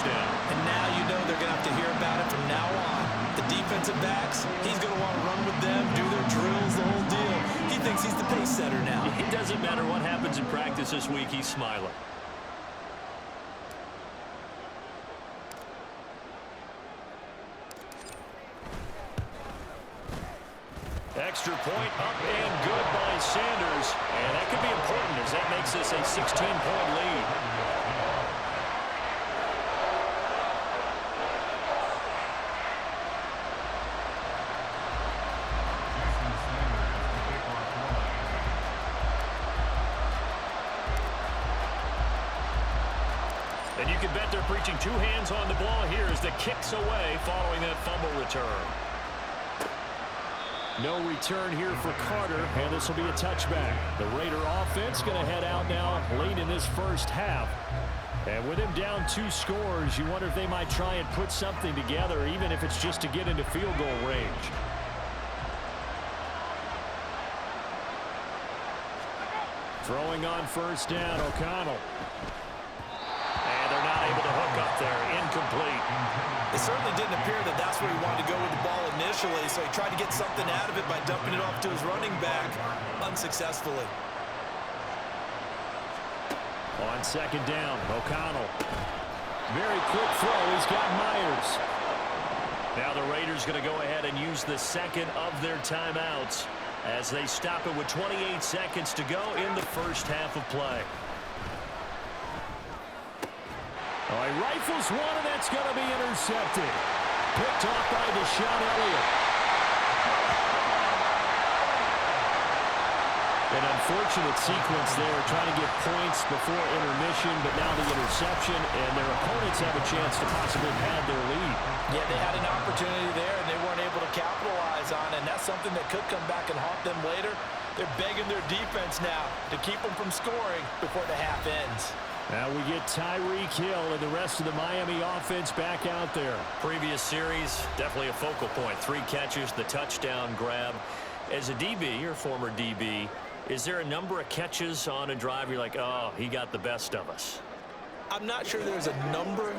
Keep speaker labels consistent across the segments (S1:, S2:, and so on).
S1: touchdown.
S2: And now you know they're going to have to hear about it from now on. The defensive backs, he's going to want to run with them, do their drills, the whole deal. He thinks he's the pace setter now.
S1: It doesn't matter what happens in practice this week, he's smiling. Extra point up and good by Sanders. And that could be important as that makes this a 16-point lead. And you can bet they're preaching two hands on the ball here as the kick's away following that fumble return. No return here for Carter, and this will be a touchback. The Raider offense going to head out now late in this first half. And with him down 2 scores, you wonder if they might try and put something together, even if it's just to get into field goal range. Throwing on first down, O'Connell. And they're not able to hook up there. Incomplete.
S2: It certainly didn't appear that that's where he wanted to go with the ball initially, so he tried to get something out of it by dumping it off to his running back unsuccessfully.
S1: On second down, O'Connell. Very quick throw. He's got Myers. Now the Raiders going to go ahead and use the second of their timeouts as they stop it with 28 seconds to go in the first half of play. Oh, he rifles one, and that's going to be intercepted. Picked off by Deshaun Elliott. An unfortunate sequence there, trying to get points before intermission, but now the interception, and their opponents have a chance to possibly pad their lead.
S2: Yeah, they had an opportunity there, and they weren't able to capitalize on it, and that's something that could come back and haunt them later. They're begging their defense now to keep them from scoring before the half ends.
S1: Now we get Tyreek Hill and the rest of the Miami offense back out there. Previous series, definitely a focal point. 3 catches, the touchdown grab. As a DB, your former DB, is there a number of catches on a drive you're like, oh, he got the best of us?
S2: I'm not sure there's a number,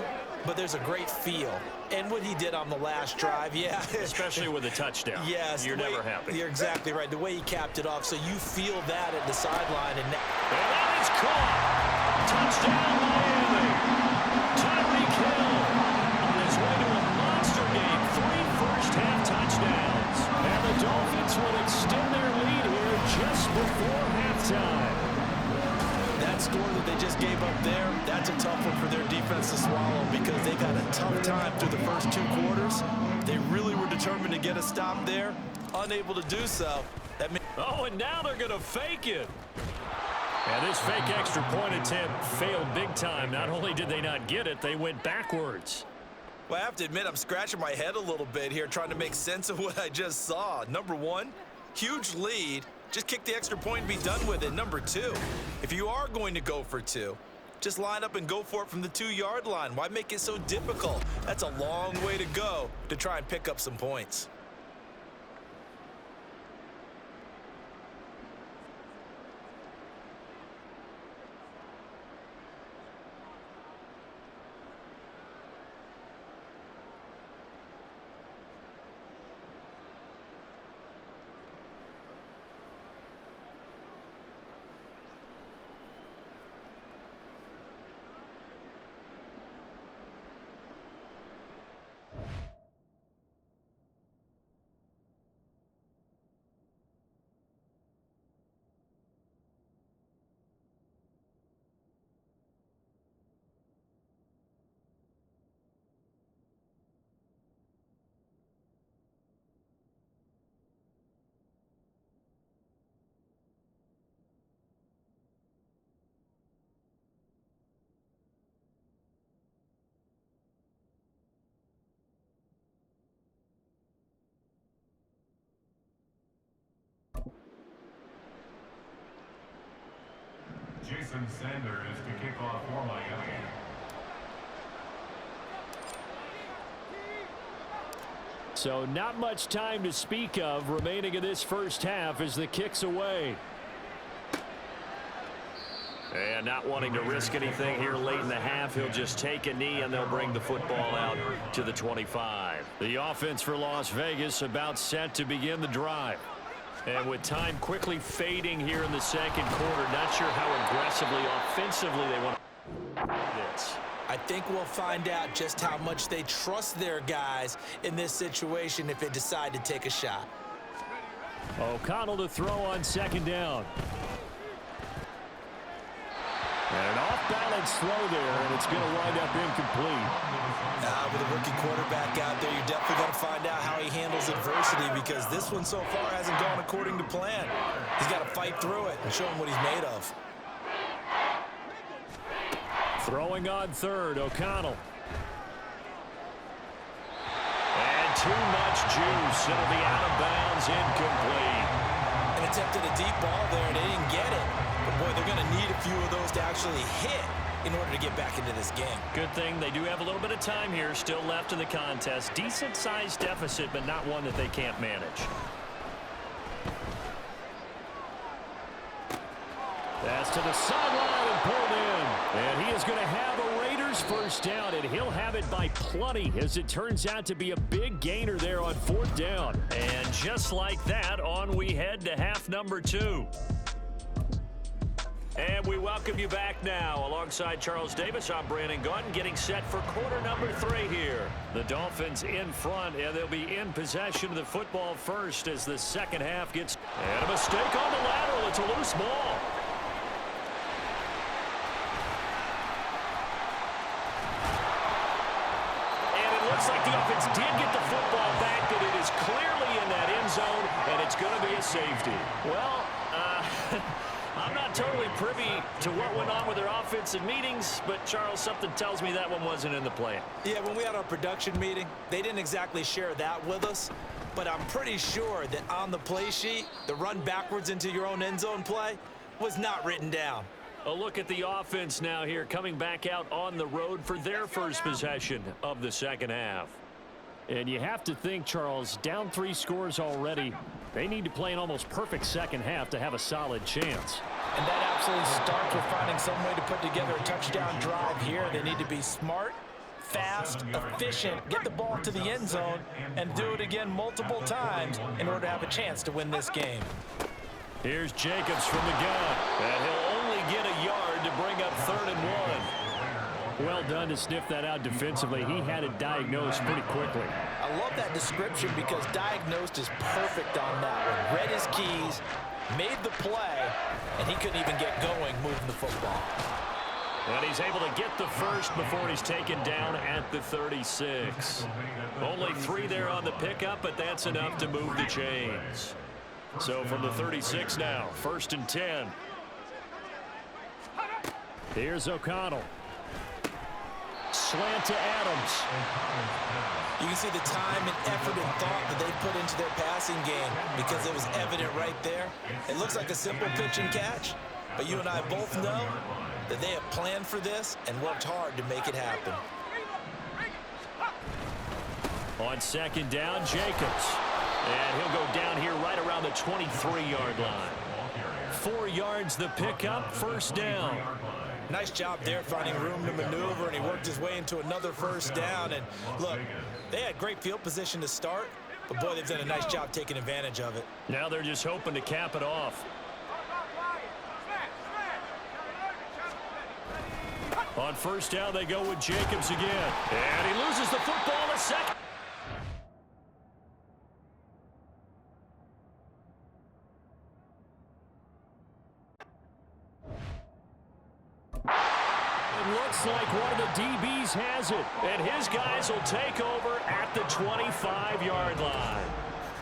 S2: but there's a great feel. And what he did on the last drive, yeah.
S1: Especially with a touchdown.
S2: Yes.
S1: You're never happy.
S2: You're exactly right. The way he capped it off, so you feel that at the sideline. And
S1: that is caught. Touchdown, Miami. Tyreek Hill on his way to a monster game. 3 first-half touchdowns. And the Dolphins will extend their lead here just before halftime.
S2: That score that they just gave up there, that's a tough one for their defense to swallow because they got a tough time through the first 2 quarters. They really were determined to get a stop there, unable to do so.
S1: Oh, and now they're going to fake it. And this fake extra point attempt failed big time. Not only did they not get it, they went backwards.
S2: Well, I have to admit, I'm scratching my head a little bit here trying to make sense of what I just saw. Number 1, huge lead. Just kick the extra point and be done with it. Number 2, if you are going to go for 2, just line up and go for it from the 2-yard line. Why make it so difficult? That's a long way to go to try and pick up some points.
S3: Jason Sanders to kick off for Miami.
S1: So not much time to speak of remaining in this first half as the kick's away. And not wanting to risk anything here late in the half, he'll just take a knee, and they'll bring the football out to the 25. The offense for Las Vegas about set to begin the drive. And with time quickly fading here in the second quarter, not sure how aggressively, offensively they want to do this.
S2: I think we'll find out just how much they trust their guys in this situation if they decide to take a shot.
S1: O'Connell to throw on second down. And an off-balance throw there, and it's going to wind up incomplete.
S2: With a rookie quarterback out there, you're definitely going to find out how he handles adversity, because this one so far hasn't gone according to plan. He's got to fight through it and show him what he's made of.
S1: Throwing on third, O'Connell. And too much juice. It'll be out of bounds, incomplete.
S2: And attempted a deep ball there, and they didn't get it. But, boy, they're going to need a few of those to actually hit in order to get back into this game.
S1: Good thing they do have a little bit of time here still left in the contest. Decent-sized deficit, but not one that they can't manage. That's to the sideline and pulled in. And he is going to have a Raiders first down, and he'll have it by plenty, as it turns out to be a big gainer there on fourth down. And just like that, on we head to half number 2. And we welcome you back now. Alongside Charles Davis, I'm Brandon Gunn, getting set for quarter number 3 here. The Dolphins in front, and they'll be in possession of the football first as the second half gets... And a mistake on the lateral. It's a loose ball. Looks like the offense did get the football back, but it is clearly in that end zone, and it's going to be a safety. Well, I'm not totally privy to what went on with their offensive meetings, but, Charles, something tells me that one wasn't in the plan.
S2: Yeah, when we had our production meeting, they didn't exactly share that with us, but I'm pretty sure that on the play sheet, the run backwards into your own end zone play was not written down.
S1: A look at the offense now here, coming back out on the road for their first possession of the second half. And you have to think, Charles, down 3 scores already. They need to play an almost perfect second half to have a solid chance.
S2: And that absolutely starts with finding some way to put together a touchdown drive here. They need to be smart, fast, efficient, get the ball to the end zone, and do it again multiple times in order to have a chance to win this game.
S1: Here's Jacobs from the gun, and he'll only get a yard to bring up 3rd and 1. Well done to sniff that out defensively. He had it diagnosed pretty quickly.
S2: I love that description because diagnosed is perfect on that one. Read his keys, made the play, and he couldn't even get going moving the football.
S1: And he's able to get the first before he's taken down at the 36. Only 3 there on the pickup, but that's enough to move the chains. So from the 36 now, 1st and 10. Here's O'Connell. Slant to Adams.
S2: You can see the time and effort and thought that they put into their passing game because it was evident right there. It looks like a simple pitch and catch, but you and I both know that they have planned for this and worked hard to make it happen.
S1: On second down, Jacobs. And he'll go down here right around the 23-yard line. 4 yards the pickup, first down.
S2: Nice job there finding room to maneuver, and he worked his way into another first down. And look, they had great field position to start, but boy, they've done a nice job taking advantage of it.
S1: Now they're just hoping to cap it off. On first down, they go with Jacobs again. And he loses the football in a second. Looks like one of the DBs has it, and his guys will take over at the 25-yard line.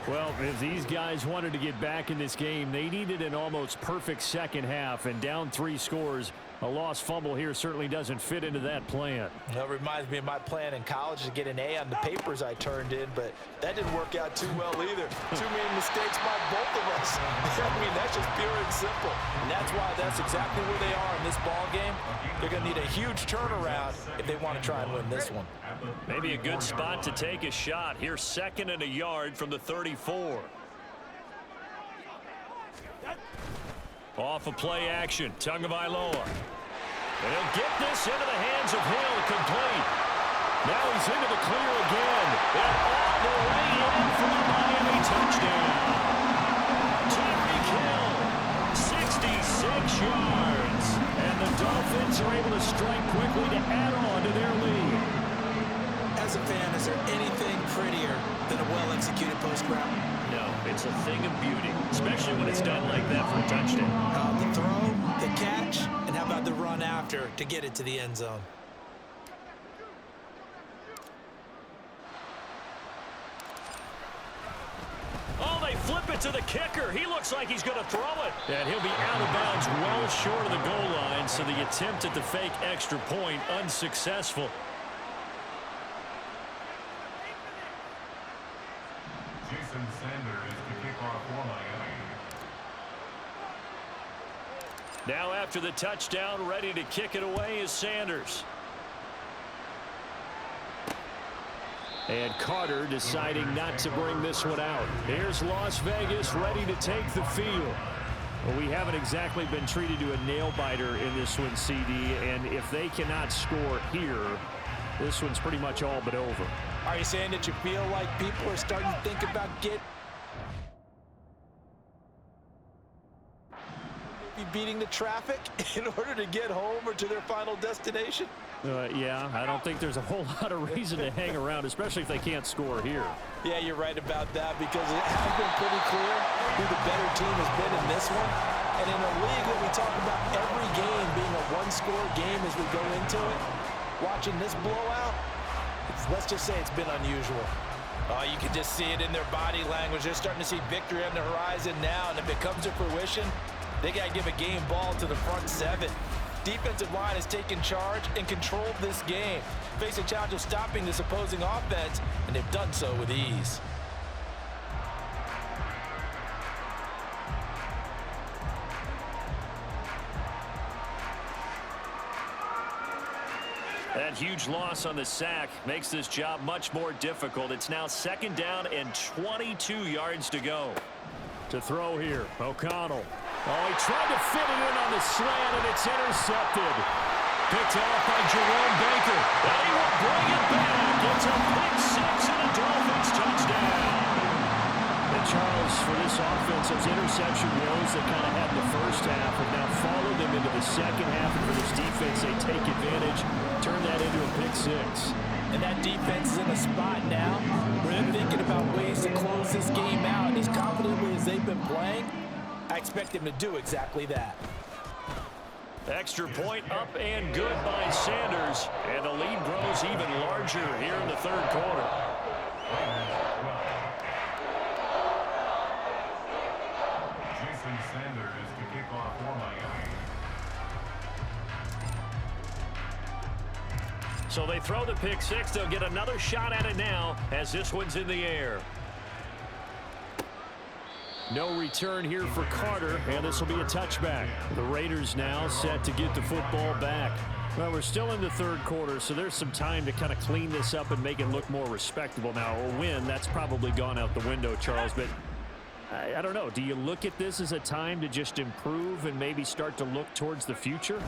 S1: Well, if these guys wanted to get back in this game, they needed an almost perfect second half, and down 3 scores. A lost fumble here certainly doesn't fit into that plan.
S2: That reminds me of my plan in college to get an A on the papers I turned in, but that didn't work out too well either. Too many mistakes by both of us. I mean, that's just pure and simple. And that's why that's exactly where they are in this ball game. They're going to need a huge turnaround if they want to try and win this one.
S1: Maybe a good spot to take a shot. Here, 2nd and a yard from the 34. Off of play action, Tagovailoa. And he'll get this into the hands of Hill, complete. Now he's into the clear again. And all the way in for the Miami touchdown. Tyreek Hill, 66 yards. And the Dolphins are able to strike quickly to add on to their lead.
S2: As a fan, is there anything prettier than a well-executed post route?
S1: No, it's a thing of beauty, especially when it's done like that for a touchdown.
S2: The throw, the catch, and how about the run after to get it to the end zone?
S1: Oh, they flip it to the kicker. He looks like he's going to throw it. And he'll be out of bounds well short of the goal line, so the attempt at the fake extra point unsuccessful.
S3: Jason Sanders to kick off for Miami.
S1: Now after the touchdown, ready to kick it away is Sanders. And Carter deciding not to bring this one out. Here's Las Vegas ready to take the field. Well, we haven't exactly been treated to a nail-biter in this one, CD, and if they cannot score here, this one's pretty much all but over.
S2: Are you saying that you feel like people are starting to think about beating the traffic in order to get home or to their final destination?
S1: Yeah, I don't think there's a whole lot of reason to hang around, especially if they can't score here.
S2: Yeah, you're right about that, because it has been pretty clear who the better team has been in this one. And in a league that we talk about every game being a one-score game as we go into it, watching this blowout, let's just say it's been unusual. Oh, you can just see it in their body language. They're starting to see victory on the horizon now, and if it comes to fruition, they got to give a game ball to the front seven. Defensive line has taken charge and controlled this game. Face a challenge of stopping this opposing offense, and they've done so with ease.
S1: That huge loss on the sack makes this job much more difficult. It's now 2nd down and 22 yards to go. To throw here, O'Connell. Oh, he tried to fit it in on the slant, and it's intercepted. Picked off by Jerome Baker. And he will bring it back. It's a pick six and a Dolphins touchdown. And Charles, for this offense, those interception woes that kind of had in the first half have now followed them into the second half. And for this defense, they take advantage, turn that into a pick six.
S2: And that defense is in a spot now where they're thinking about ways to close this game out. And as confidently as they've been playing, I expect them to do exactly that.
S1: Extra point up and good by Sanders. And the lead grows even larger here in the third quarter.
S3: Jason Sanders to kick off for Miami.
S1: So they throw the pick six. They'll get another shot at it now as this one's in the air. No return here for Carter, and this will be a touchback. The Raiders now set to get the football back. Well, we're still in the third quarter, so there's some time to kind of clean this up and make it look more respectable. Now, a win, that's probably gone out the window, Charles, but I don't know. Do you look at this as a time to just improve and maybe start to look towards the future?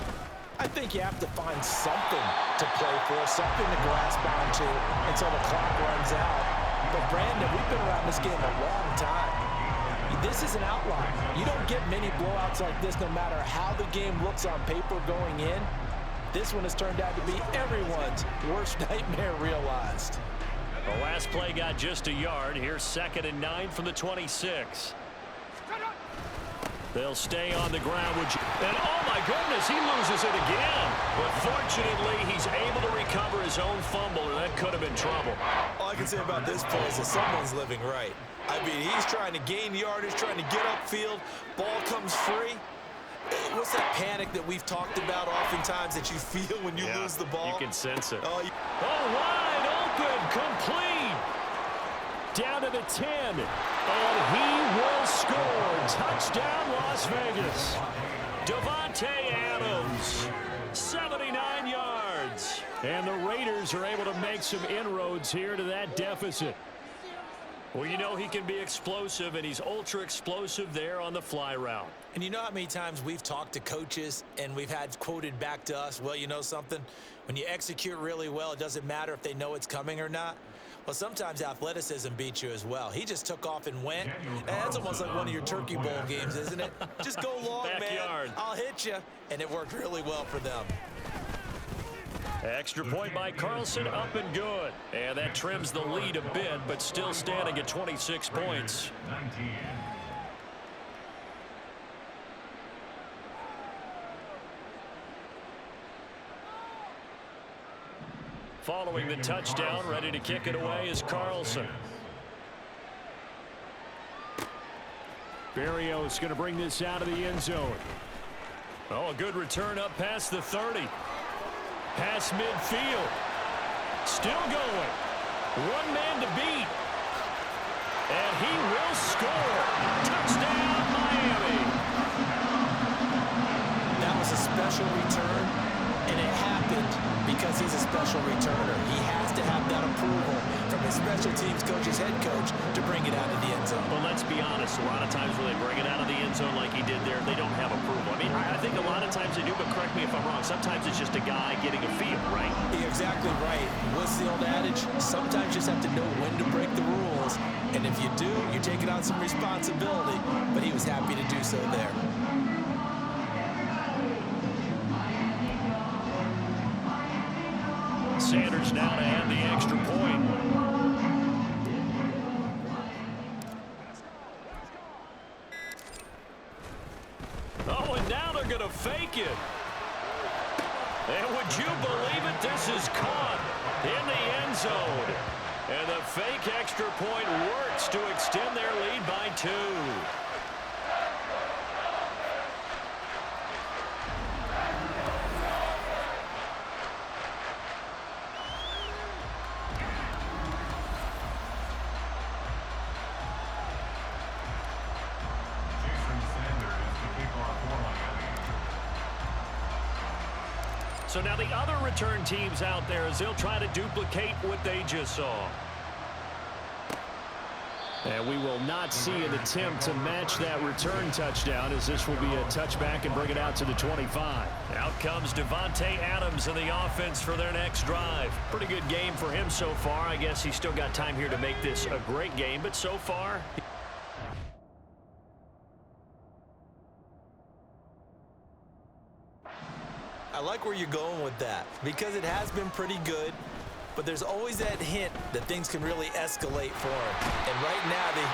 S2: I think you have to find something to play for, something to grasp onto until the clock runs out. But, Brandon, we've been around this game a long time. This is an outlier. You don't get many blowouts like this no matter how the game looks on paper going in. This one has turned out to be everyone's worst nightmare realized.
S1: The last play got just a yard. Here's 2nd and 9 from the 26. They'll stay on the ground. And oh my goodness, he loses it again. But fortunately, he's able to recover his own fumble, and that could have been trouble.
S2: All I can say about this play is that someone's living right. I mean, he's trying to gain yardage, trying to get upfield. Ball comes free. What's that panic that we've talked about oftentimes that you feel when you lose the ball?
S1: You can sense it.
S2: Oh,
S1: wide open, complete. Down to the 10. And he will score. Touchdown, Las Vegas. Devontae Adams, 79 yards. And the Raiders are able to make some inroads here to that deficit. Well, you know he can be explosive, and he's ultra-explosive there on the fly route.
S2: And you know how many times we've talked to coaches and we've had quoted back to us, well, you know something? When you execute really well, it doesn't matter if they know it's coming or not. Well, sometimes athleticism beats you as well. He just took off and went. And that's almost like one of your Turkey Bowl games, isn't it? Just go long,
S1: Backyard.
S2: man. I'll hit you. And it worked really well for them.
S1: Extra point by Carlson, up and good. And that trims the lead a bit, but still standing at 26 points.
S3: 19.
S1: Following the touchdown, ready to kick it away is Carlson. Berrios going to bring this out of the end zone. Oh, a good return up past the 30. Past midfield. Still going. One man to beat. And he will score. Touchdown, Miami.
S2: That was a special return, and it happened because he's a special returner. He has to have that approval from his special teams coach's head coach to bring it out of the end zone.
S1: But let's be honest, a lot of times when they bring it out of the end zone like he did there, they don't have approval. I mean, I think a lot of times they do, but correct me if I'm wrong. Sometimes it's just a guy getting a feel, right?
S2: You're exactly right. What's the old adage? Sometimes you just have to know when to break the rules. And if you do, you're taking on some responsibility. But he was happy to do so there.
S1: Sanders now to add the extra point. Oh, and now they're going to fake it. And would you believe it? This is caught in the end zone. And the fake extra point works to extend their lead by 2. So now the other return teams out there as they'll try to duplicate what they just saw. And we will not see an attempt to match that return touchdown as this will be a touchback and bring it out to the 25. Out comes Devontae Adams in the offense for their next drive. Pretty good game for him so far. I guess he's still got time here to make this a great game, but so far...
S2: I like where you're going with that because it has been pretty good, but there's always that hint that things can really escalate for him. And right now, they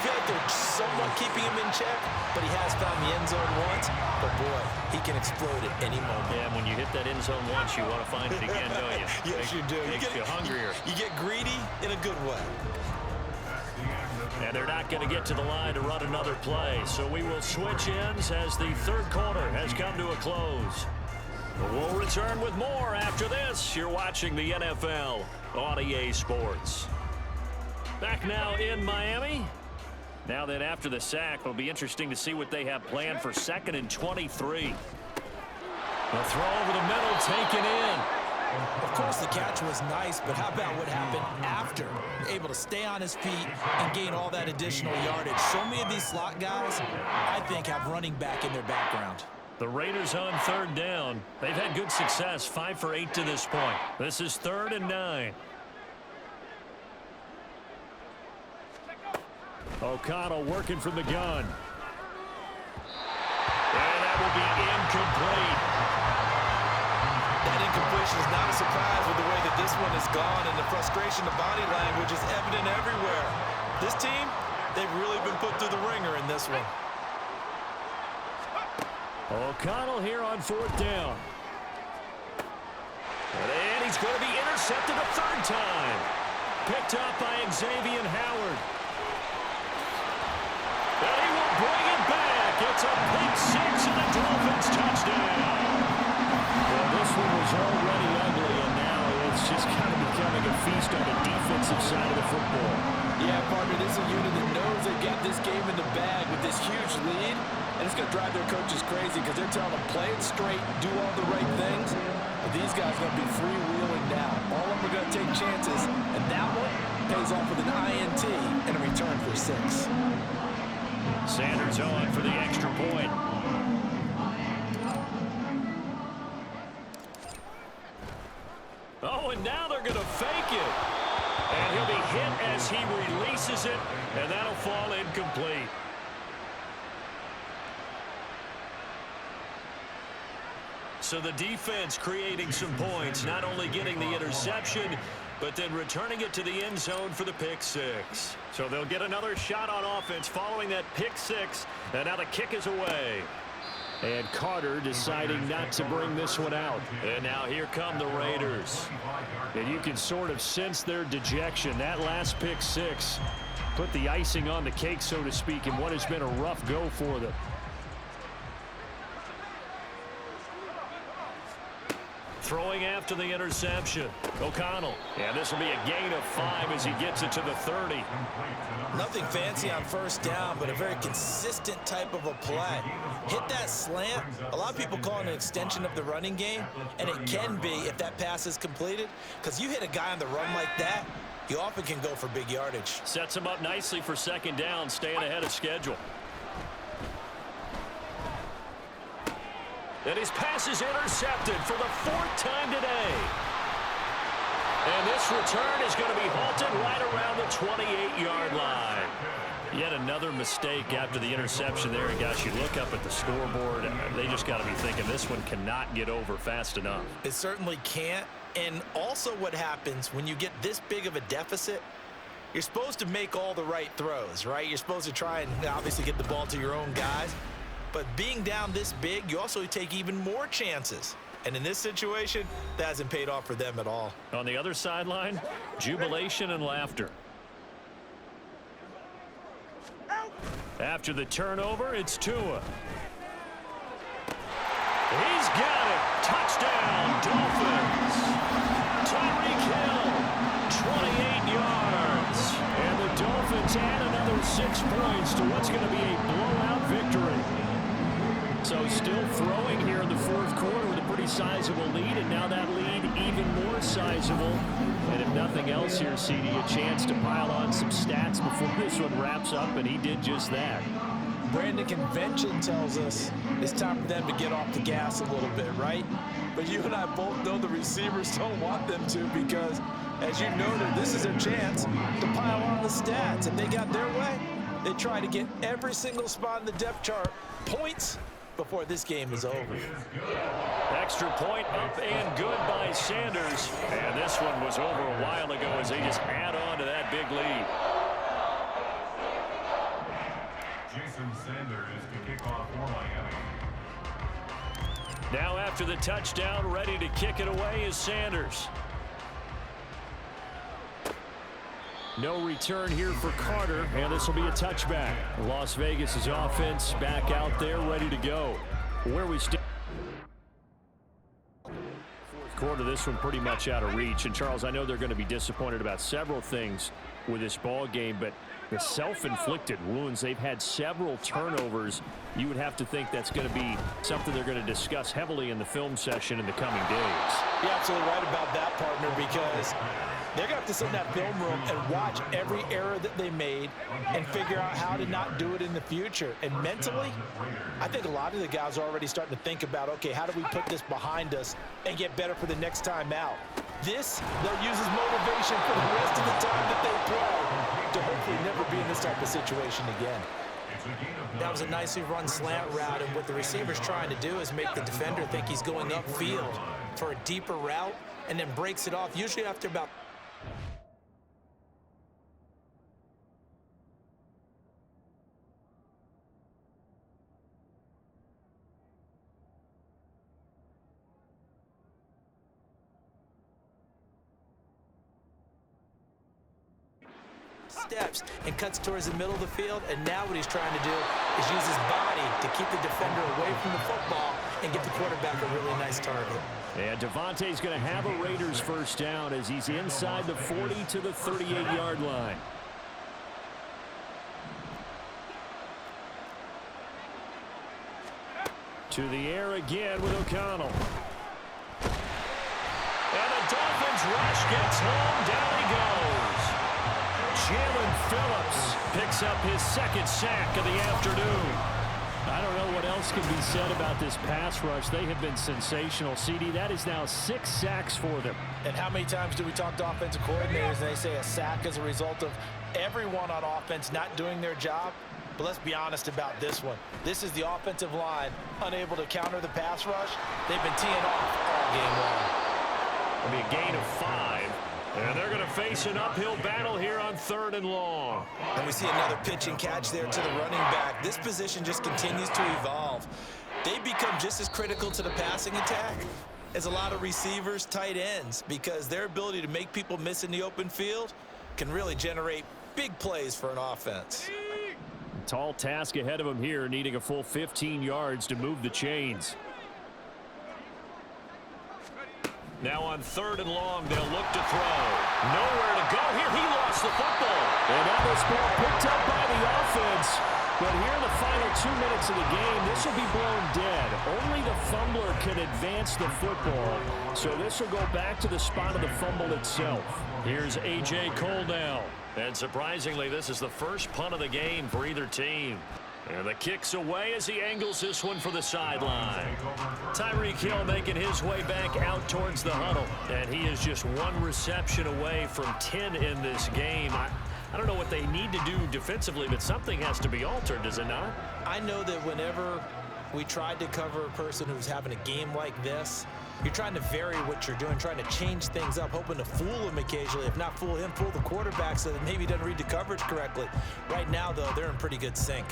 S2: feel like they're somewhat keeping him in check, but he has found the end zone once. But, boy, he can explode at any moment.
S1: Yeah, when you hit that end zone once, you want to find it again, don't you?
S2: Yes, you do.
S1: Makes you hungrier.
S2: You get greedy in a good way.
S1: And they're not going to get to the line to run another play. So we will switch ends as the third quarter has come to a close. We'll return with more after this. You're watching the NFL on EA Sports. Back now in Miami. Now then, after the sack, it'll be interesting to see what they have planned for 2nd and 23. The throw over the middle, taken in.
S2: Of course, the catch was nice, but how about what happened after? Able to stay on his feet and gain all that additional yardage. So many of these slot guys, I think, have running back in their background.
S1: The Raiders on 3rd down. They've had good success, 5 for 8 to this point. This is 3rd and 9. O'Connell working from the gun. And that will be incomplete.
S2: That incompletion is not a surprise with the way that this one has gone, and the frustration of body language is evident everywhere. This team, they've really been put through the ringer in this one.
S1: O'Connell here on 4th down. And he's going to be intercepted a 3rd time. Picked up by Xavier Howard. And he will bring it back. It's a pick 6 and a Dolphins touchdown. Well, this one was already ugly, and now it's just kind of becoming a feast on the defensive side of the football.
S4: Yeah, partner, this is a unit that knows they got this game in the bag with this huge lead. And it's going to drive their coaches crazy because they're telling them play it straight, do all the right things. But these guys are going to be freewheeling now. All of them are going to take chances. And that one, pays off with an INT and a return for 6.
S1: Sanders on for the extra point. Oh, and now they're going to fake it. And he'll be hit as he releases it, and that'll fall incomplete. So the defense creating some points, not only getting the interception, but then returning it to the end zone for the pick six. So they'll get another shot on offense following that pick six, and now the kick is away. And Carter deciding not to bring this one out. And now here come the Raiders. And you can sort of sense their dejection. That last pick six put the icing on the cake, so to speak, in what has been a rough go for them. Throwing after the interception. O'Connell. And this will be a gain of 5 as he gets it to the 30.
S2: Nothing fancy on first down, but a very consistent type of a play. Hit that slant. A lot of people call it an extension of the running game, and it can be if that pass is completed, because you hit a guy on the run like that, you often can go for big yardage.
S1: Sets him up nicely for second down, staying ahead of schedule. And his pass is intercepted for the 4th time today. And this return is going to be halted right around the 28-yard line. Yet another mistake after the interception there. And gosh, you look up at the scoreboard, they just got to be thinking this one cannot get over fast enough.
S2: It certainly can't. And also what happens when you get this big of a deficit, you're supposed to make all the right throws, right? You're supposed to try and obviously get the ball to your own guys. But being down this big, you also take even more chances. And in this situation, that hasn't paid off for them at all.
S1: On the other sideline, jubilation and laughter. After the turnover, it's Tua. He's got it. Touchdown, Dolphins. Tyreek Hill, 28 yards. And the Dolphins add another 6 points to what's going to be a blowout victory. So still throwing here in the 4th quarter with a pretty sizable lead, and now that lead even more sizable. And if nothing else here, CD, a chance to pile on some stats before this one wraps up, and he did just that.
S4: Brandon, convention tells us it's time for them to get off the gas a little bit, right? But you and I both know the receivers don't want them to, because, as you noted, this is their chance to pile on the stats. If they got their way, they try to get every single spot in the depth chart points before this game is over.
S1: Extra point up and good by Sanders. And this one was over a while ago as they just add on to that big lead.
S3: Jason Sanders to kick off for Miami.
S1: Now after the touchdown, ready to kick it away is Sanders. No return here for Carter, and this will be a touchback. Las Vegas' offense back out there, ready to go. Where we stand. 4th quarter, this one pretty much out of reach. And Charles, I know they're going to be disappointed about several things with this ball game, but the self-inflicted wounds, they've had several turnovers. You would have to think that's going to be something they're going to discuss heavily in the film session in the coming days.
S4: You're absolutely right about that, partner, because they're going to have to sit in that film room and watch every error that they made and figure out how to not do it in the future. And mentally, I think a lot of the guys are already starting to think about, okay, how do we put this behind us and get better for the next time out? This, they'll use as motivation for the rest of the time that they play to hopefully never be in this type of situation again.
S2: That was a nicely run slant route, and what the receiver's trying to do is make the defender think he's going upfield for a deeper route and then breaks it off, usually after about steps and cuts towards the middle of the field. And now what he's trying to do is use his body to keep the defender away from the football and get the quarterback a really nice target.
S1: And Devontae's going to have a Raiders first down as he's inside the 40 to the 38-yard line. To the air again with O'Connell. And the Dolphins rush gets home. Down he goes. Jalen Phillips picks up his second sack of the afternoon. I don't know what else can be said about this pass rush. They have been sensational. CD, that is now 6 sacks for them.
S4: And how many times do we talk to offensive coordinators and they say a sack is a result of everyone on offense not doing their job? But let's be honest about this one. This is the offensive line unable to counter the pass rush. They've been teeing off all game long.
S1: It'll be a gain of 5. And they're going to face an uphill battle here on 3rd and long.
S2: And we see another pitch and catch there to the running back. This position just continues to evolve. They become just as critical to the passing attack as a lot of receivers, tight ends, because their ability to make people miss in the open field can really generate big plays for an offense.
S1: Tall task ahead of him here, needing a full 15 yards to move the chains. Now on 3rd and long, they'll look to throw. Nowhere to go here. He lost the football. And now this ball picked up by the offense. But here in the final 2 minutes of the game, this will be blown dead. Only the fumbler can advance the football. So this will go back to the spot of the fumble itself. Here's A.J. Cole now. And surprisingly, this is the first punt of the game for either team. And the kick's away as he angles this one for the sideline. Tyreek Hill making his way back out towards the huddle. And he is just 1 reception away from 10 in this game. I don't know what they need to do defensively, but something has to be altered, does it not?
S4: I know that whenever we tried to cover a person who's having a game like this, you're trying to vary what you're doing, trying to change things up, hoping to fool him occasionally. If not fool him, fool the quarterback so that maybe he doesn't read the coverage correctly. Right now, though, they're in pretty good sync.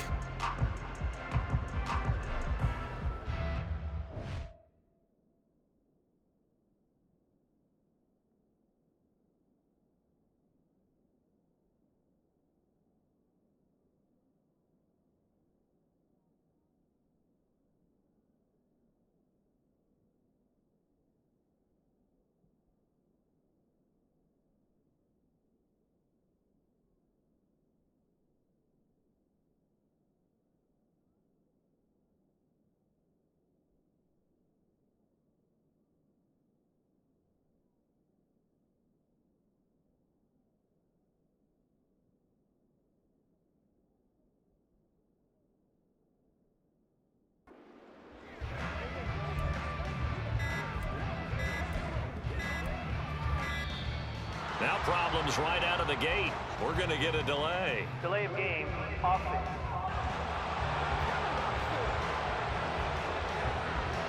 S1: Now problems right out of the gate. We're going to get a delay.
S5: Delay of game, offense.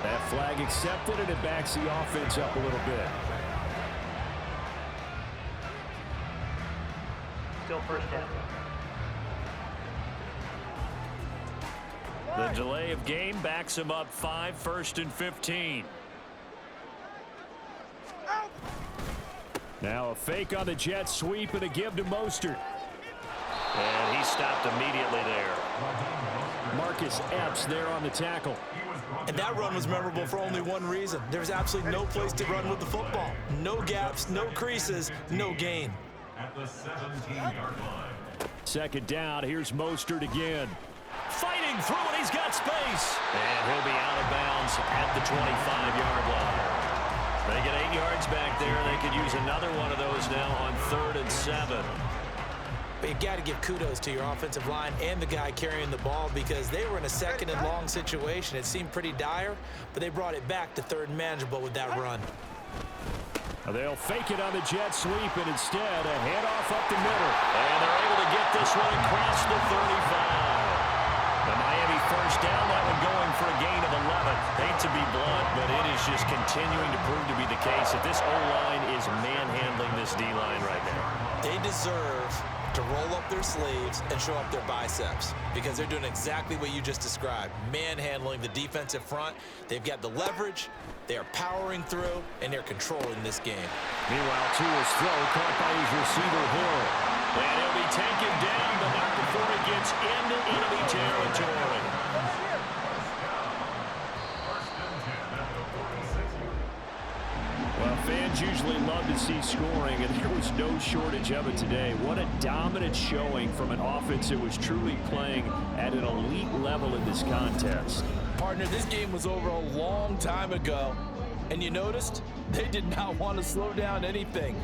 S1: That flag accepted, and it backs the offense up a little bit.
S5: Still first down.
S1: The delay of game backs him up 5, 1st and 15. Now a fake on the jet sweep and a give to Mostert. And he stopped immediately there. Marcus Epps there on the tackle.
S4: And that run was memorable for only one reason. There's absolutely no place to run with the football. No gaps, no creases, no gain.
S3: At the 17-yard line.
S1: 2nd down, here's Mostert again. Fighting through it, he's got space. And he'll be out of bounds at the 25-yard line. They get 8 yards back there. They could use another one of those now on 3rd and 7.
S4: But you got to give kudos to your offensive line and the guy carrying the ball because they were in a 2nd and long situation. It seemed pretty dire, but they brought it back to 3rd and manageable with that run.
S1: They'll fake it on the jet sweep, and instead a handoff up the middle. And they're able to get this one across the 35. The Miami 1st down, that one going for a gain of 11. Hate to be blunt, but it is just continuing to prove to be the case that this O-line is manhandling this D-line right now.
S4: They deserve to roll up their sleeves and show up their biceps because they're doing exactly what you just described, manhandling the defensive front. They've got the leverage, they are powering through, and they're controlling this game.
S1: Meanwhile, Tua's throw caught by his receiver Hill. And he'll be taken down, but not before he gets into enemy territory. Well, fans usually love to see scoring, and there was no shortage of it today. What a dominant showing from an offense that was truly playing at an elite level in this contest.
S4: Partner, this game was over a long time ago, and you noticed they did not want to slow down anything.